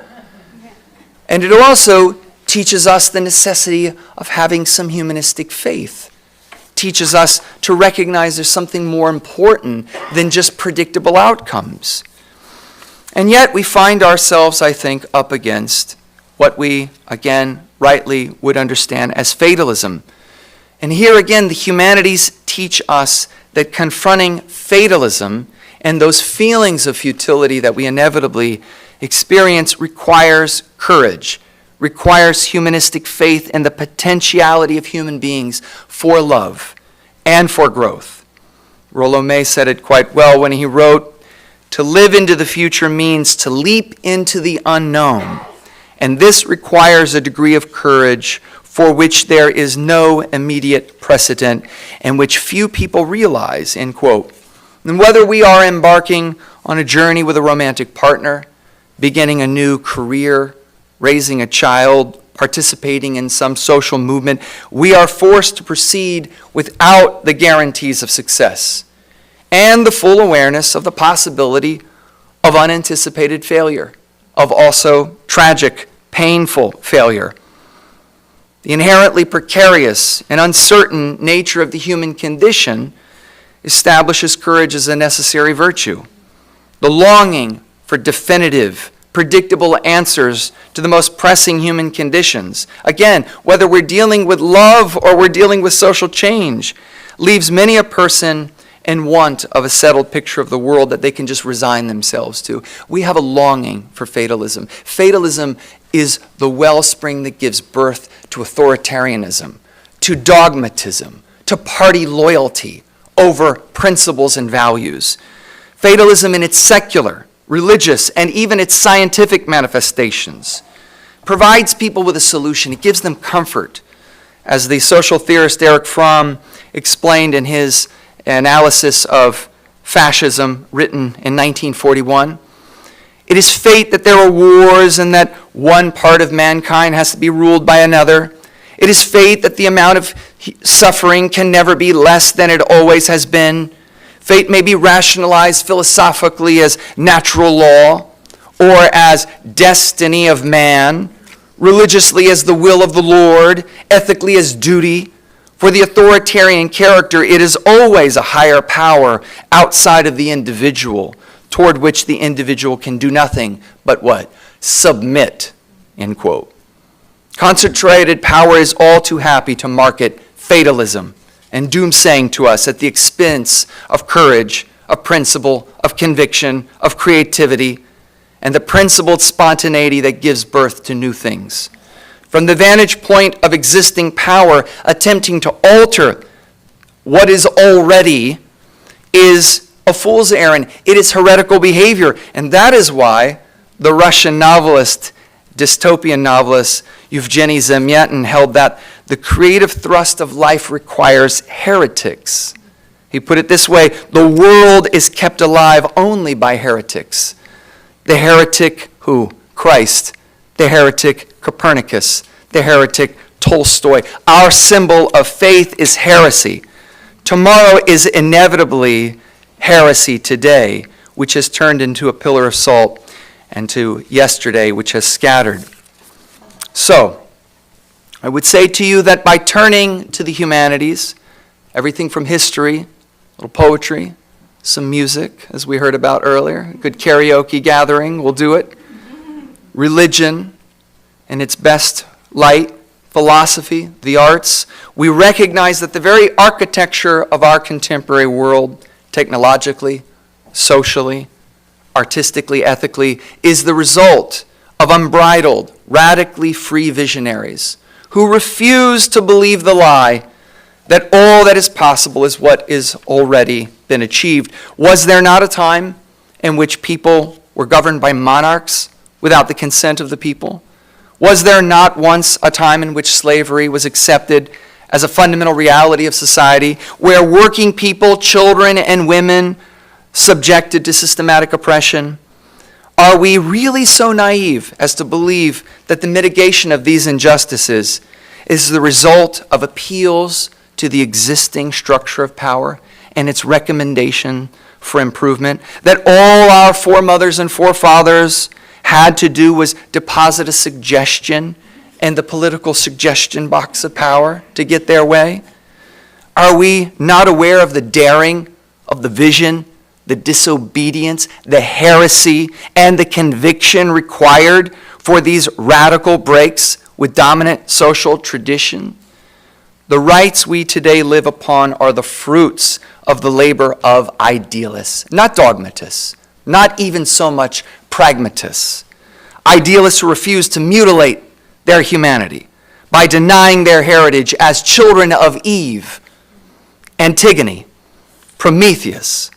And it also teaches us the necessity of having some humanistic faith. Teaches us to recognize there's something more important than just predictable outcomes. And yet we find ourselves, I think, up against what we, again, rightly would understand as fatalism. And here again, the humanities teach us that confronting fatalism and those feelings of futility that we inevitably experience requires courage, requires humanistic faith in the potentiality of human beings for love and for growth. Rollo May said it quite well when he wrote, To live into the future means to leap into the unknown, and this requires a degree of courage for which there is no immediate precedent and which few people realize, end quote. And whether we are embarking on a journey with a romantic partner, beginning a new career, raising a child, participating in some social movement, we are forced to proceed without the guarantees of success and the full awareness of the possibility of unanticipated failure, of also tragic, painful failure. The inherently precarious and uncertain nature of the human condition establishes courage as a necessary virtue. The longing for definitive, predictable answers to the most pressing human conditions, again, whether we're dealing with love or we're dealing with social change, leaves many a person in want of a settled picture of the world that they can just resign themselves to. We have a longing for fatalism. Fatalism is the wellspring that gives birth to authoritarianism, to dogmatism, to party loyalty over principles and values. Fatalism in its secular, religious, and even its scientific manifestations provides people with a solution. It gives them comfort. As the social theorist Erich Fromm explained in his analysis of fascism written in 1941, it is fate that there are wars and that one part of mankind has to be ruled by another. It is fate that the amount of suffering can never be less than it always has been. Fate may be rationalized philosophically as natural law or as destiny of man, religiously as the will of the Lord, ethically as duty. For the authoritarian character, it is always a higher power outside of the individual, toward which the individual can do nothing but what? Submit, end quote. Concentrated power is all too happy to market fatalism and doomsaying to us at the expense of courage, of principle, of conviction, of creativity, and the principled spontaneity that gives birth to new things. From the vantage point of existing power, attempting to alter what is already is a fool's errand. It is heretical behavior. And that is why the Russian novelist, dystopian novelist, Yevgeny Zamyatin held that the creative thrust of life requires heretics. He put it this way: the world is kept alive only by heretics. The heretic who? Christ. The heretic Copernicus, the heretic Tolstoy. Our symbol of faith is heresy. Tomorrow is inevitably heresy today, which has turned into a pillar of salt, and to yesterday, which has scattered. So, I would say to you that by turning to the humanities, everything from history, a little poetry, some music, as we heard about earlier, a good karaoke gathering, we'll do it, religion, in its best light, philosophy, the arts, we recognize that the very architecture of our contemporary world, technologically, socially, artistically, ethically, is the result of unbridled, radically free visionaries who refuse to believe the lie that all that is possible is what is already been achieved. Was there not a time in which people were governed by monarchs without the consent of the people? Was there not once a time in which slavery was accepted as a fundamental reality of society, where working people, children and women, subjected to systematic oppression? Are we really so naive as to believe that the mitigation of these injustices is the result of appeals to the existing structure of power and its recommendation for improvement? That all our foremothers and forefathers had to do was deposit a suggestion in the political suggestion box of power to get their way? Are we not aware of the daring of the vision, the disobedience, the heresy, and the conviction required for these radical breaks with dominant social tradition? The rights we today live upon are the fruits of the labor of idealists, not dogmatists, not even so much pragmatists. Idealists who refuse to mutilate their humanity by denying their heritage as children of Eve, Antigone, Prometheus.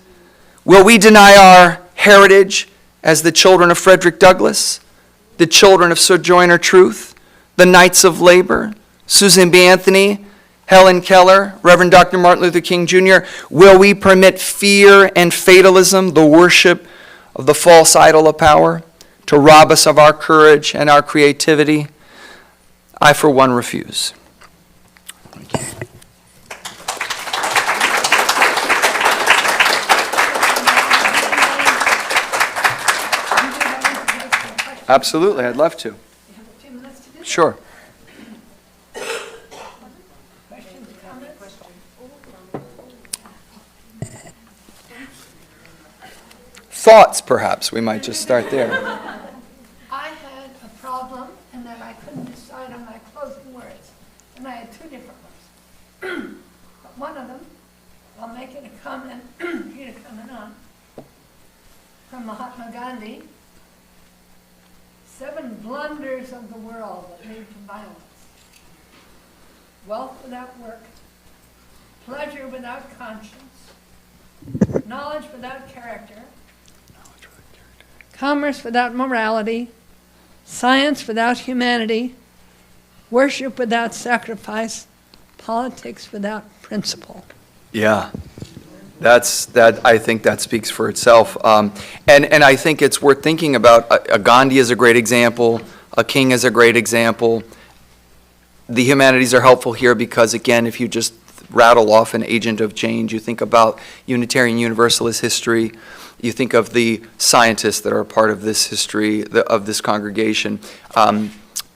Will we deny our heritage as the children of Frederick Douglass, the children of Sojourner Truth, the Knights of Labor, Susan B. Anthony, Helen Keller, Reverend Dr. Martin Luther King Jr.? Will we permit fear and fatalism, the worship of the false idol of power, to rob us of our courage and our creativity? I, for one, refuse. Absolutely, I'd love to. Sure. Thoughts, perhaps. We might just start there. I had a problem in that I couldn't decide on my closing words, and I had two different ones. But one of them, I'll make it a comment, here to comment on, from Mahatma Gandhi. 7 blunders of the world that lead to violence. Wealth without work, pleasure without conscience, knowledge without character, commerce without morality, science without humanity, worship without sacrifice, politics without principle. Yeah. I think that speaks for itself. And I think it's worth thinking about. A Gandhi is a great example. A King is a great example. The humanities are helpful here because, again, if you just rattle off an agent of change, you think about Unitarian Universalist history, you think of the scientists that are a part of this history, of this congregation,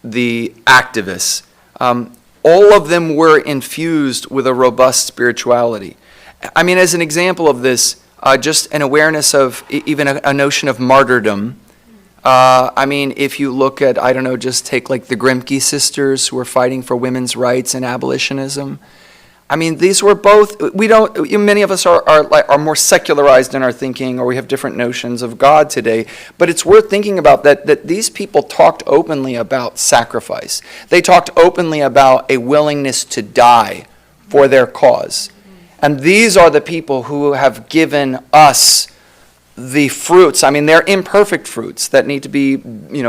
the activists. All of them were infused with a robust spirituality. I mean, as an example of this, just an awareness of even a notion of martyrdom. I mean, if you look at, I don't know, just take like the Grimke sisters who were fighting for women's rights and abolitionism. I mean, these were both, many of us are more secularized in our thinking, or we have different notions of God today, but it's worth thinking about that these people talked openly about sacrifice. They talked openly about a willingness to die for their cause. And these are the people who have given us the fruits. I mean, they're imperfect fruits that need to be,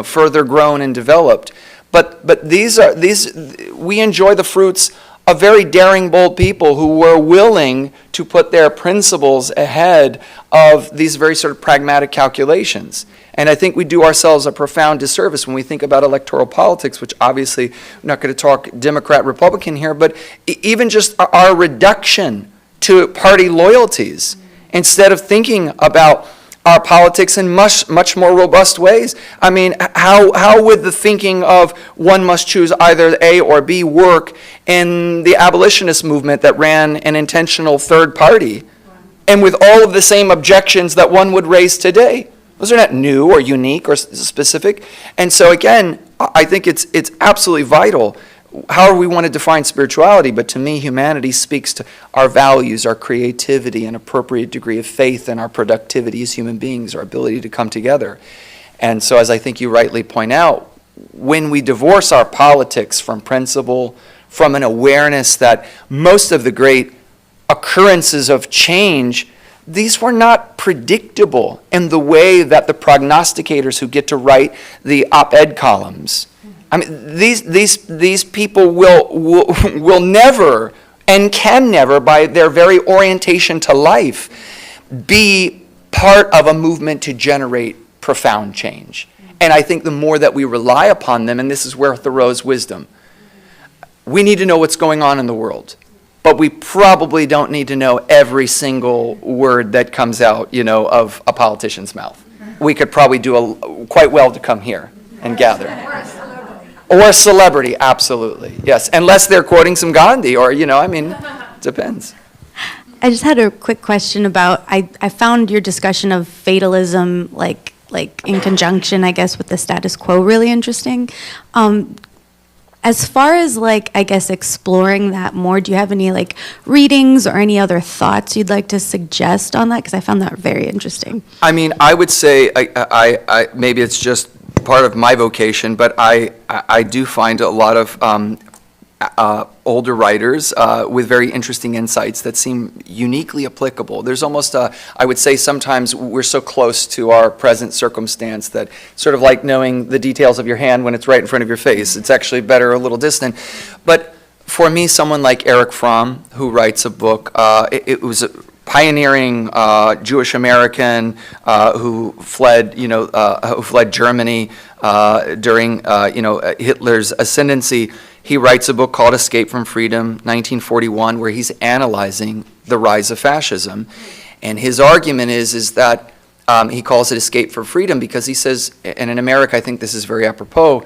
further grown and developed. But we enjoy the fruits of very daring, bold people who were willing to put their principles ahead of these very sort of pragmatic calculations. And I think we do ourselves a profound disservice when we think about electoral politics, which obviously we're not going to talk Democrat, Republican here, but even just our reduction to party loyalties, instead of thinking about our politics in much more robust ways. I mean, how would the thinking of one must choose either A or B work in the abolitionist movement that ran an intentional third party, and with all of the same objections that one would raise today? Those are not new or unique or specific. And so again, I think it's absolutely vital however we want to define spirituality, but to me, humanity speaks to our values, our creativity, an appropriate degree of faith, and our productivity as human beings, our ability to come together. And so, as I think you rightly point out, when we divorce our politics from principle, from an awareness that most of the great occurrences of change, these were not predictable in the way that the prognosticators who get to write the op-ed columns. I mean, these people will never and can never, by their very orientation to life, be part of a movement to generate profound change. And I think the more that we rely upon them, and this is where Thoreau's wisdom, we need to know what's going on in the world, but we probably don't need to know every single word that comes out, of a politician's mouth. We could probably do quite well to come here and gather. Or a celebrity, absolutely, yes. Unless they're quoting some Gandhi, or, depends. I just had a quick question about, I found your discussion of fatalism, like in conjunction, I guess, with the status quo really interesting. As far as, exploring that more, do you have any, readings or any other thoughts you'd like to suggest on that? Because I found that very interesting. I mean, I would say, I maybe it's just part of my vocation, but I do find a lot of older writers with very interesting insights that seem uniquely applicable. There's almost I would say sometimes we're so close to our present circumstance that sort of like knowing the details of your hand when it's right in front of your face. It's actually better a little distant. But for me, someone like Erich Fromm, who writes a book, it was a pioneering Jewish American who fled Germany during Hitler's ascendancy. He writes a book called Escape from Freedom, 1941, where he's analyzing the rise of fascism. And his argument is that he calls it Escape from Freedom because he says, and in America I think this is very apropos,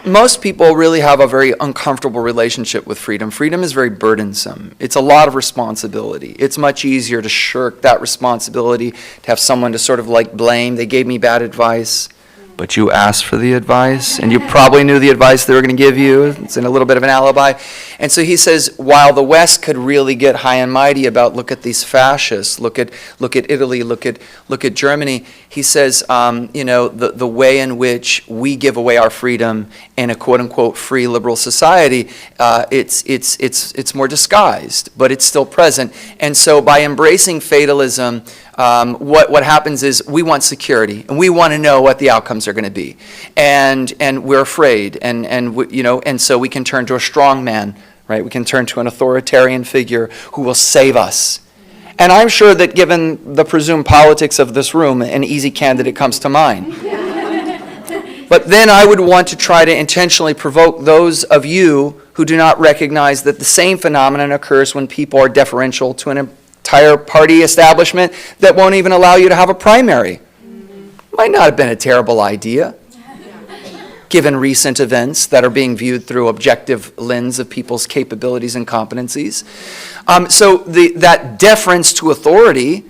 most people really have a very uncomfortable relationship with freedom. Freedom is very burdensome. It's a lot of responsibility. It's much easier to shirk that responsibility, to have someone to sort of like blame. They gave me bad advice, but you asked for the advice, and you probably knew the advice they were going to give you. It's in a little bit of an alibi. And so he says, while the West could really get high and mighty about, look at these fascists, look at Italy, look at Germany, he says, the way in which we give away our freedom in a quote-unquote free liberal society, it's more disguised, but it's still present. And so by embracing fatalism, what happens is we want security, and we want to know what the outcomes are going to be, and we're afraid, and so we can turn to a strong man, right? We can turn to an authoritarian figure who will save us. And I'm sure that given the presumed politics of this room, an easy candidate comes to mind. But then I would want to try to intentionally provoke those of you who do not recognize that the same phenomenon occurs when people are deferential to an entire party establishment that won't even allow you to have a primary. Might not have been a terrible idea, given recent events that are being viewed through objective lens of people's capabilities and competencies. So that deference to authority,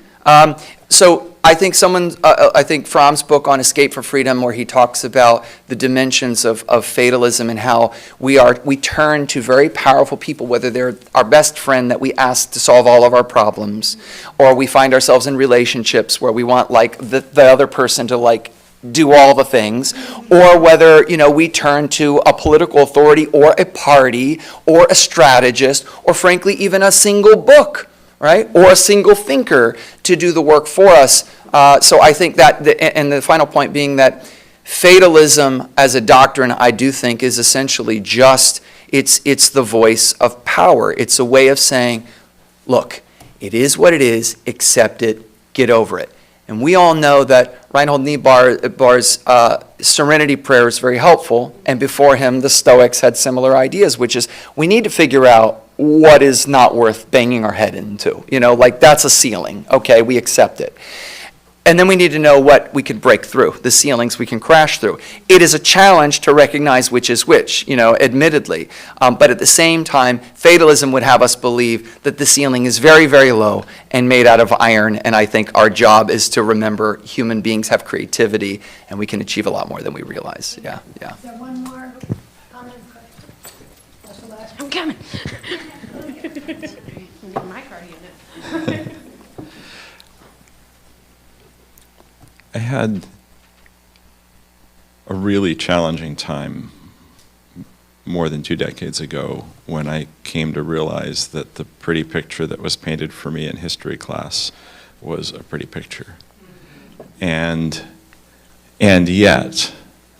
so I think I think Fromm's book on Escape from Freedom, where he talks about the dimensions of fatalism and how we turn to very powerful people, whether they're our best friend that we ask to solve all of our problems, or we find ourselves in relationships where we want like the other person to like do all the things, or whether we turn to a political authority or a party or a strategist, or frankly even a single book, right, or a single thinker to do the work for us. So I think that, and the final point being that fatalism as a doctrine, I do think, is essentially just, it's the voice of power. It's a way of saying, look, it is what it is, accept it, get over it. And we all know that Reinhold Niebuhr's serenity prayer is very helpful, and before him the Stoics had similar ideas, which is we need to figure out what is not worth banging our head into. Like that's a ceiling. Okay, we accept it. And then we need to know what we could break through, the ceilings we can crash through. It is a challenge to recognize which is which, admittedly. But at the same time, fatalism would have us believe that the ceiling is very, very low and made out of iron. And I think our job is to remember human beings have creativity and we can achieve a lot more than we realize. Yeah. Is there one more comment, question? That's the last one. I'm coming. My cardio now. I had a really challenging time more than 2 decades ago when I came to realize that the pretty picture that was painted for me in history class was a pretty picture. And yet,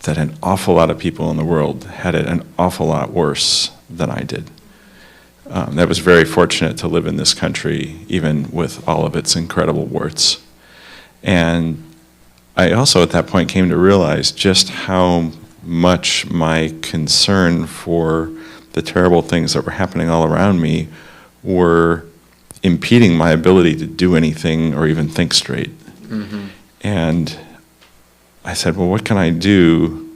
that an awful lot of people in the world had it an awful lot worse than I did. That was very fortunate to live in this country, even with all of its incredible warts. And I also at that point came to realize just how much my concern for the terrible things that were happening all around me were impeding my ability to do anything or even think straight. Mm-hmm. And I said, well, what can I do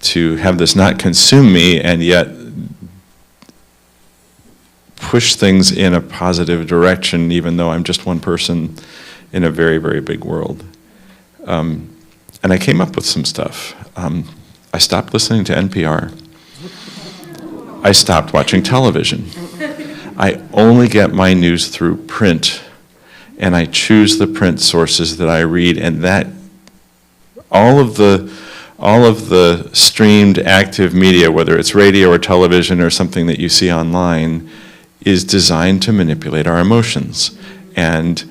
to have this not consume me and yet push things in a positive direction, even though I'm just one person in a very, very big world? And I came up with some stuff. I stopped listening to NPR. I stopped watching television. I only get my news through print, and I choose the print sources that I read, and that all of the all of the streamed active media, whether it's radio or television or something that you see online, is designed to manipulate our emotions. And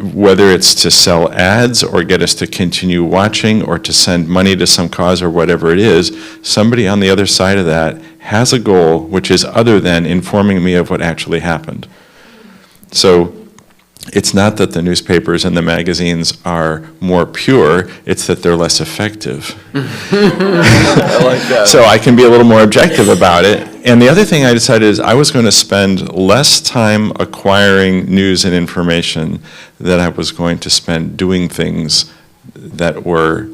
whether it's to sell ads or get us to continue watching or to send money to some cause or whatever it is, somebody on the other side of that has a goal which is other than informing me of what actually happened. So it's not that the newspapers and the magazines are more pure, it's that they're less effective. I like that. So I can be a little more objective about it. And the other thing I decided is I was going to spend less time acquiring news and information than I was going to spend doing things that were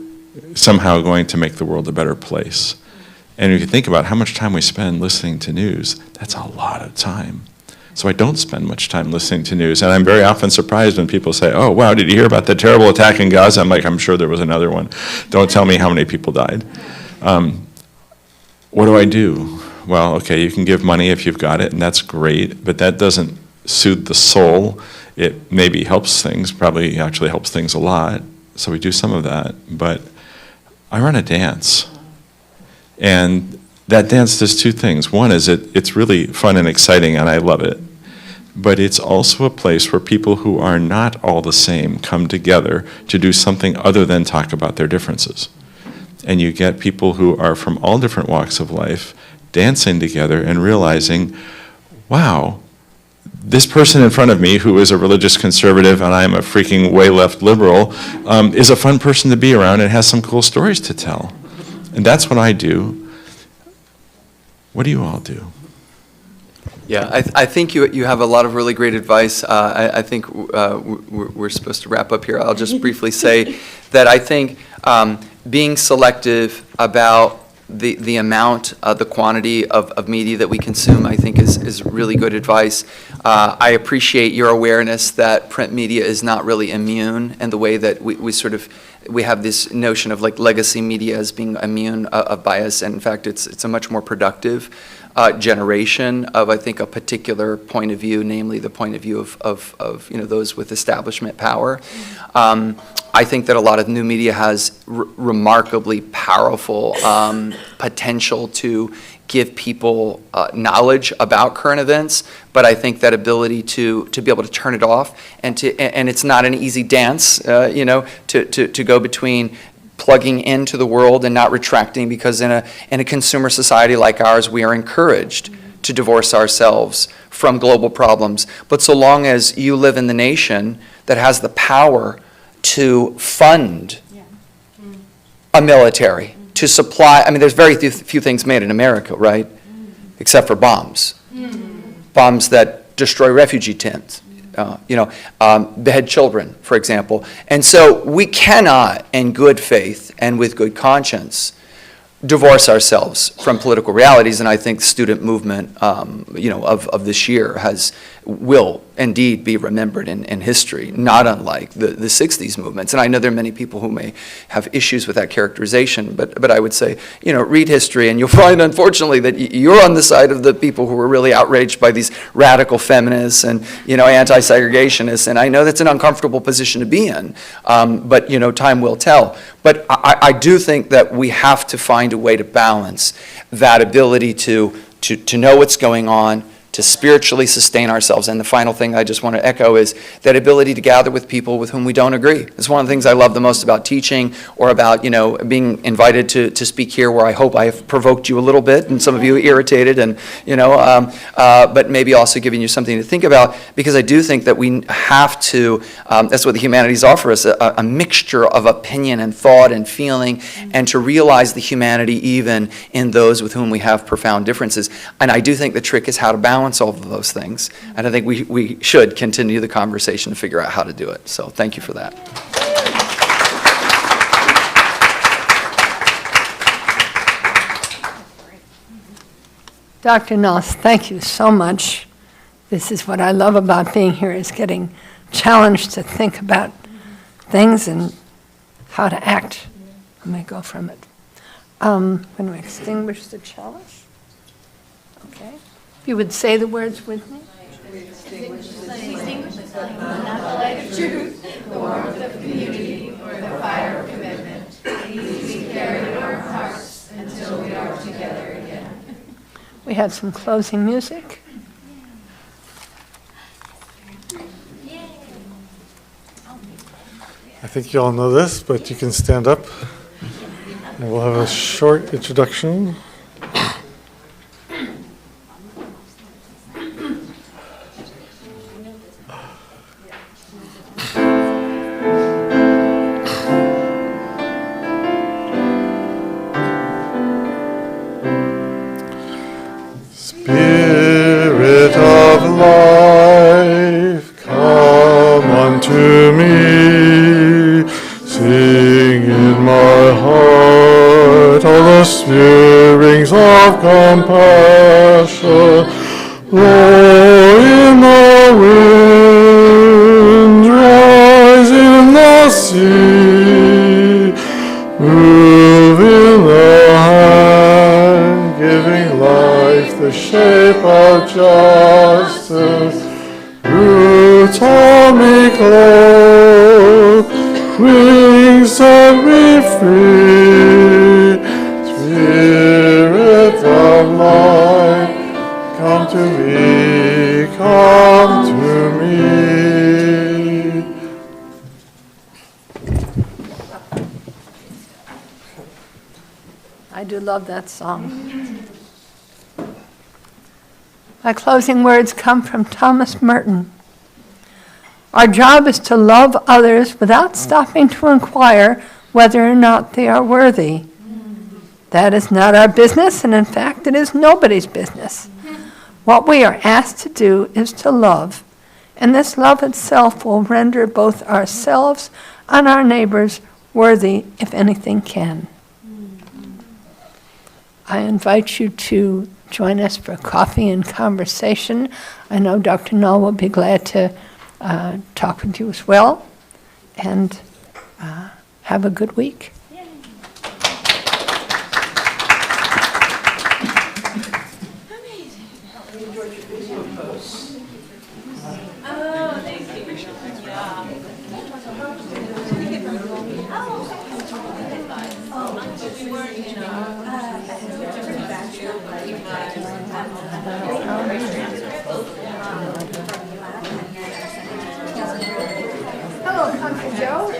somehow going to make the world a better place. And if you think about how much time we spend listening to news, that's a lot of time. So I don't spend much time listening to news, and I'm very often surprised when people say, oh, wow, did you hear about the terrible attack in Gaza? I'm like, I'm sure there was another one. Don't tell me how many people died. What do I do? Well, okay, you can give money if you've got it, and that's great, but that doesn't soothe the soul. It maybe helps things, probably actually helps things a lot, so we do some of that, but I run a dance, and that dance does two things. One is it's really fun and exciting, and I love it. But it's also a place where people who are not all the same come together to do something other than talk about their differences. And you get people who are from all different walks of life dancing together and realizing, wow, this person in front of me who is a religious conservative and I'm a freaking way left liberal is a fun person to be around and has some cool stories to tell. And that's what I do. What do you all do? Yeah, I think you have a lot of really great advice. I think we're supposed to wrap up here. I'll just briefly say that I think being selective about the amount, the quantity of media that we consume, I think is really good advice. I appreciate your awareness that print media is not really immune, and the way that we have this notion of like legacy media as being immune of bias, and in fact it's a much more productive generation of, I think, a particular point of view, namely the point of view of those with establishment power. I think that a lot of new media has remarkably powerful potential to give people knowledge about current events, but I think that ability to be able to turn it off and it's not an easy dance, to go between plugging into the world and not retracting, because in a consumer society like ours, we are encouraged to divorce ourselves from global problems. But so long as you live in the nation that has the power to fund a military, to supply, I mean, there's very few things made in America, right? Except for bombs. Bombs that destroy refugee tents. Behead children, for example. And so we cannot, in good faith and with good conscience, divorce ourselves from political realities, and I think the student movement, of this year will indeed be remembered in history, not unlike the 60s movements. And I know there are many people who may have issues with that characterization, but I would say, read history, and you'll find, unfortunately, that you're on the side of the people who are really outraged by these radical feminists and, anti-segregationists, and I know that's an uncomfortable position to be in, but, time will tell. But I do think that we have to find a way to balance that ability to know what's going on, to spiritually sustain ourselves. And the final thing I just want to echo is that ability to gather with people with whom we don't agree. It's one of the things I love the most about teaching, or about, being invited to speak here, where I hope I have provoked you a little bit and some of you irritated, and, but maybe also giving you something to think about, because I do think that we have to, that's what the humanities offer us, a mixture of opinion and thought and feeling, and to realize the humanity even in those with whom we have profound differences. And I do think the trick is how to balance all of those things. And I think we should continue the conversation to figure out how to do it. So thank you for that. Dr. Nall, thank you so much. This is what I love about being here, is getting challenged to think about things and how to act. Let me go from it. When we extinguish the chalice. Okay. If you would say the words with me. Extinguish the flame, not the light of truth, the warmth of community, or the fire of commitment. These we carry in our We had some closing music. I think you all know this, but you can stand up. And we'll have a short introduction. Spirit of life, come unto me. Sing in my heart all the stirrings of compassion. Blow in the wind, rise in the sea, move in the hand, giving life the shape of justice. Roots all make low, wings set me free. Spirit of light, come to me, come to me. I do love that song. My closing words come from Thomas Merton. Our job is to love others without stopping to inquire whether or not they are worthy. That is not our business, and in fact, it is nobody's business. What we are asked to do is to love, and this love itself will render both ourselves and our neighbors worthy if anything can. I invite you to join us for coffee and conversation. I know Dr. Nall will be glad to talk with you as well, and have a good week. Hello, Country Joe.